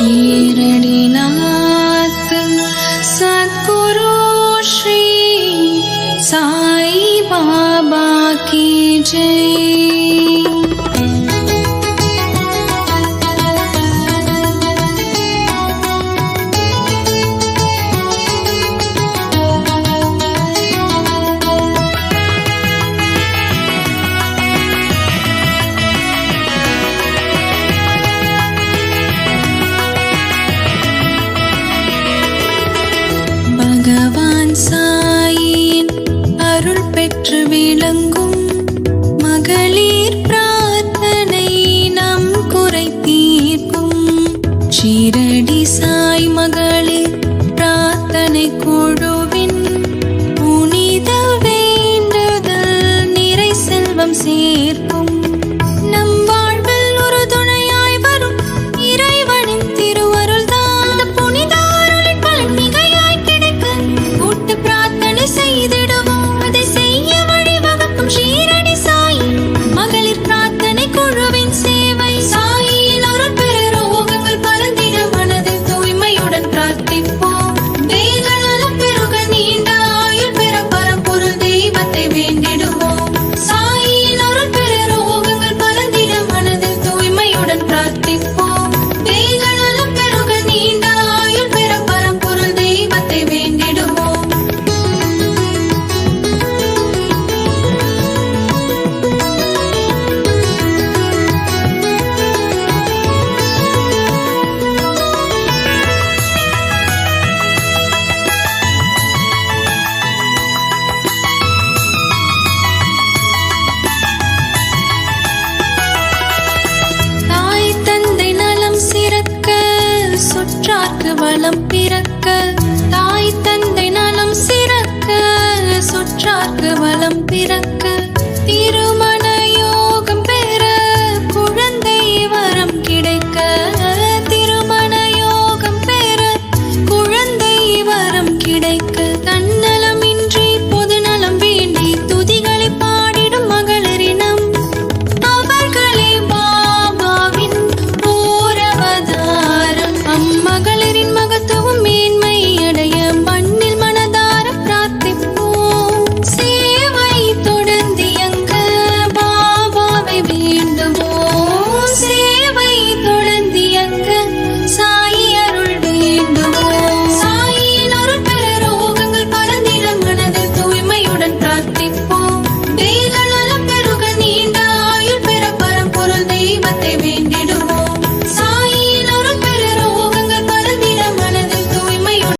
ஷீரடிநாத் சத்குரு ஸ்ரீ சாய் பாபா கி ஜெய். பகவான் சாயின் அருள் பெற்று விளங்கும் மகளிர் பிரார்த்தனை நம் குறை தீர்க்கும். ஷீரடி சாய் மகளிர் பிரார்த்தனை குழுவின் புனித வேண்டுதல் நிறை செல்வம் சேர்க்கும். நம் வாழ்வில் ஒரு துணையாய் வரும் இறைவனின் திருவருள் தான் புனித அருளின் பலன் மிகையாய் கிடைக்க கூட்டு பிரார்த்தனை செய்திடுவோம். அதை செய்ய வழிவகுக்கும் ஷீரடி சாய் மகளிர் பிரார்த்தனை குழுவின் சேவை. சாயின் அருள் பெற ரோகங்கள் பறந்திட மனதில் தூய்மையுடன் பிரார்த்திப்போம். தேகநலம் பெருக நீண்ட ஆயுள் பெற பரம்பொருள் தெய்வத்தை வேண்டிடுவோம். சாயின் அருள் பெற ரோகங்கள் பறந்திட மனதில் தூய்மையுடன் பிரார்த்திப்போம். தேகநலம் பெருக நீண்ட ஆயுள் பெற பரம்பொருள் தெய்வத்தை வேண்டிடுவோம். தாய் தந்தை நலம் சிறக்க சுற்றார்க்கு வளம் பிறக்க. தாய் தந்தை நலம் சிறக்க சுற்றார்க்கு வளம் பிறக்க.